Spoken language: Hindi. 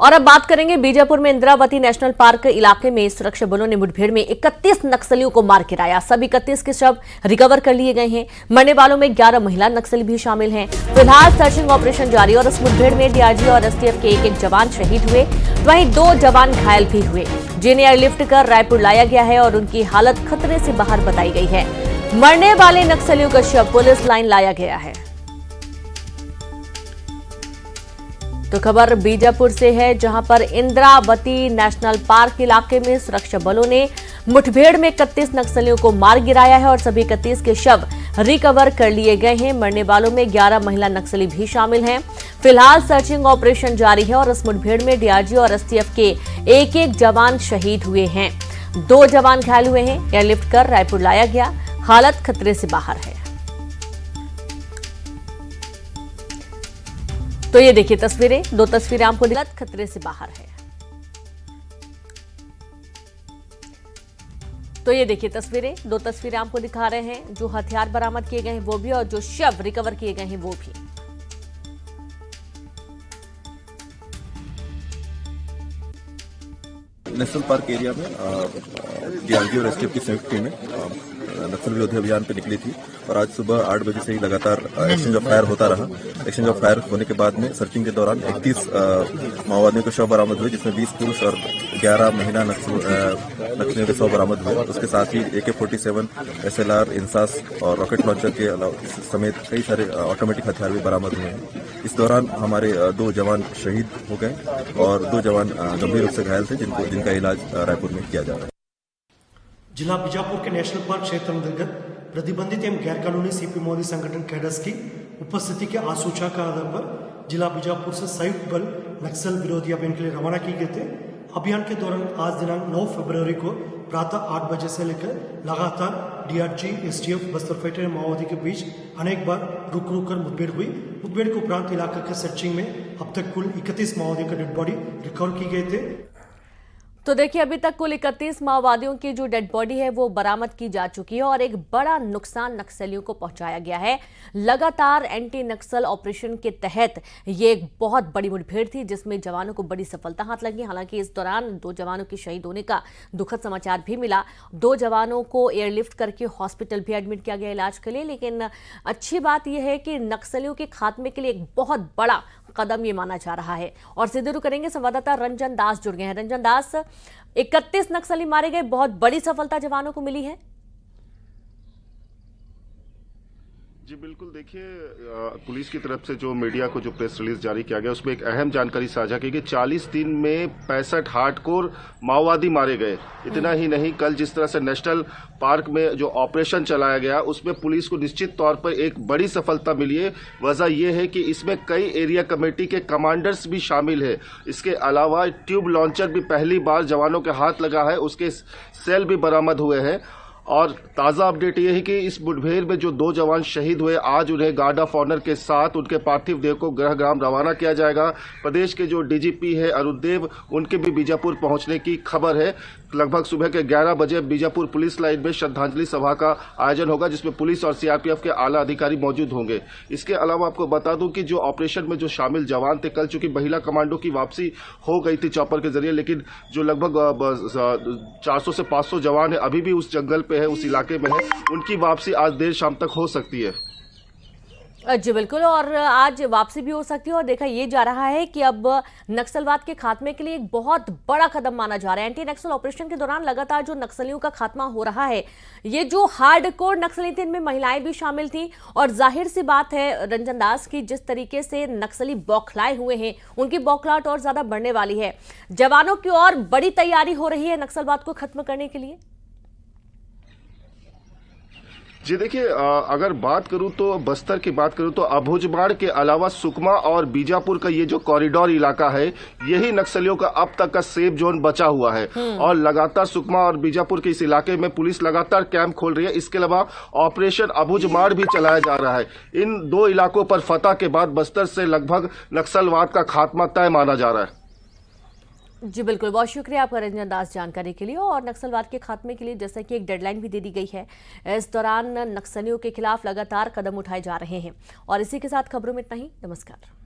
और अब बात करेंगे बीजापुर में इंद्रावती नेशनल पार्क इलाके में सुरक्षा बलों ने मुठभेड़ में 31 नक्सलियों को मार गिराया। सब 31 के शव रिकवर कर लिए गए हैं। मरने वालों में 11 महिला नक्सली भी शामिल हैं। फिलहाल सर्चिंग ऑपरेशन जारी और इस मुठभेड़ में डीआरजी और एसटीएफ के एक जवान शहीद हुए, वहीं 2 जवान घायल भी हुए, जिन्हें एयरलिफ्ट कर रायपुर लाया गया है और उनकी हालत खतरे से बाहर बताई गई है। मरने वाले नक्सलियों का शव पुलिस लाइन लाया गया है। तो खबर बीजापुर से है, जहां पर इंद्रावती नेशनल पार्क इलाके में सुरक्षा बलों ने मुठभेड़ में 31 नक्सलियों को मार गिराया है और सभी 31 के शव रिकवर कर लिए गए हैं। मरने वालों में 11 महिला नक्सली भी शामिल हैं। फिलहाल सर्चिंग ऑपरेशन जारी है और इस मुठभेड़ में डीआरजी और एसटीएफ के एक जवान शहीद हुए हैं, 2 जवान घायल हुए हैं। एयरलिफ्ट कर रायपुर लाया गया, हालत खतरे से बाहर है। तो ये देखिए तस्वीरें, 2 तस्वीरें आपको हालत खतरे से बाहर है। तो ये देखिए तस्वीरें, 2 तस्वीरें आपको दिखा रहे हैं। जो हथियार बरामद किए गए हैं वो भी और जो शव रिकवर किए गए हैं वो भी। नेशनल पार्क एरिया में डीआरजी और एसटीएफ की संयुक्त टीमें नक्सल विरोधी अभियान पे निकली थी और आज सुबह 8 बजे से ही लगातार एक्सचेंज ऑफ फायर होता रहा। एक्सचेंज ऑफ फायर होने के बाद में सर्चिंग के दौरान 31 माओवादियों के शव बरामद हुए, जिसमें 20 पुरुष और 11 महिला नक्सलियों के शव बरामद हुए। उसके साथ ही AK-47, SLR, इंसास और रॉकेट लॉन्चर के अलावा समेत कई सारे ऑटोमेटिक हथियार भी बरामद हुए हैं। इस दौरान हमारे 2 जवान शहीद हो गए और 2 जवान गंभीर रूप से घायल थे, जिनका इलाज रायपुर में किया जा रहा है। जिला बीजापुर के नेशनल पार्क क्षेत्र अंतर्गत प्रतिबंधित एवं गैर कानूनी सीपी मोदी संगठन कैडर्स की उपस्थिति के आसूचना के आधार पर जिला बीजापुर से संयुक्त बल नक्सल विरोधी अभियान के लिए रवाना किए गए थे। अभियान के दौरान आज दिनांक 9 फरवरी को प्रातः 8 बजे से लेकर लगातार डीआरजी, एसटीएफ, बस्तर फाइटर और माओवादी के बीच अनेक बार रुक कर मुठभेड़ हुई। मुठभेड़ के उपरांत इलाके के सर्चिंग में अब तक कुल 31 माओवादियों का डेड बॉडी रिकवर की गए थे। तो देखिए, अभी तक कुल 31 माओवादियों की जो डेड बॉडी है वो बरामद की जा चुकी है और एक बड़ा नुकसान नक्सलियों को पहुंचाया गया है। लगातार एंटी नक्सल ऑपरेशन के तहत ये एक बहुत बड़ी मुठभेड़ थी, जिसमें जवानों को बड़ी सफलता हाथ लगी। हालांकि इस दौरान 2 जवानों के शहीद होने का दुखद समाचार भी मिला। 2 जवानों को एयरलिफ्ट करके हॉस्पिटल भी एडमिट किया गया इलाज के लिए। लेकिन अच्छी बात यह है कि नक्सलियों के खात्मे के लिए एक बहुत बड़ा कदम ये माना जा रहा है। और सीधे रुख करेंगे, संवाददाता रंजन दास जुड़ गए हैं। रंजन दास, 31 नक्सली मारे गए, बहुत बड़ी सफलता जवानों को मिली है। जी बिल्कुल, देखिए पुलिस की तरफ से जो मीडिया को जो प्रेस रिलीज जारी किया गया उसमें एक अहम जानकारी साझा की गई। 40 दिन में 65 हार्डकोर माओवादी मारे गए। इतना ही नहीं, कल जिस तरह से नेशनल पार्क में जो ऑपरेशन चलाया गया उसमें पुलिस को निश्चित तौर पर एक बड़ी सफलता मिली है। वजह यह है कि इसमें कई एरिया कमेटी के कमांडर्स भी शामिल है। इसके अलावा ट्यूब लॉन्चर भी पहली बार जवानों के हाथ लगा है, उसके सेल भी बरामद हुए हैं। और ताज़ा अपडेट ये है कि इस मुठभेड़ में जो 2 जवान शहीद हुए, आज उन्हें गार्ड ऑफ ऑनर के साथ उनके पार्थिव देह को गृहग्राम रवाना किया जाएगा। प्रदेश के जो डीजीपी है अरुण देव, उनके भी बीजापुर पहुंचने की खबर है। लगभग सुबह के 11 बजे बीजापुर पुलिस लाइन में श्रद्धांजलि सभा का आयोजन होगा, जिसमें पुलिस और सीआरपीएफ के आला अधिकारी मौजूद होंगे। इसके अलावा आपको बता दूं कि जो ऑपरेशन में जो शामिल जवान थे, कल चूंकि महिला कमांडो की वापसी हो गई थी चॉपर के जरिए, लेकिन जो लगभग 400 से 500 जवान है अभी भी उस जंगल पे है, उस इलाके में है, उनकी वापसी आज देर शाम तक हो सकती है। जी बिल्कुल, और आज वापसी भी हो सकती है। और देखा ये जा रहा है कि अब नक्सलवाद के खात्मे के लिए एक बहुत बड़ा कदम माना जा रहा है। एंटी नक्सल ऑपरेशन के दौरान लगातार जो नक्सलियों का खात्मा हो रहा है, ये जो हार्डकोर नक्सली थे इनमें महिलाएं भी शामिल थी। और जाहिर सी बात है रंजन दास की, जिस तरीके से नक्सली बौखलाए हुए हैं, उनकी बौखलाहट और ज्यादा बढ़ने वाली है। जवानों की और बड़ी तैयारी हो रही है नक्सलवाद को खत्म करने के लिए। जी देखिए, अगर बात करूं तो बस्तर की बात करूं तो अभुजमाड़ के अलावा सुकमा और बीजापुर का ये जो कॉरिडोर इलाका है, यही नक्सलियों का अब तक का सेफ जोन बचा हुआ है। और लगातार सुकमा और बीजापुर के इस इलाके में पुलिस लगातार कैंप खोल रही है। इसके अलावा ऑपरेशन अभुजमाड़ भी चलाया जा रहा है। इन 2 इलाकों पर फतह के बाद बस्तर से लगभग नक्सलवाद का खात्मा तय माना जा रहा है। जी बिल्कुल, बहुत शुक्रिया आपका रंजन दास जानकारी के लिए। और नक्सलवाद के खात्मे के लिए जैसा कि एक डेडलाइन भी दे दी गई है, इस दौरान नक्सलियों के खिलाफ लगातार कदम उठाए जा रहे हैं। और इसी के साथ खबरों में इतना ही। नमस्कार।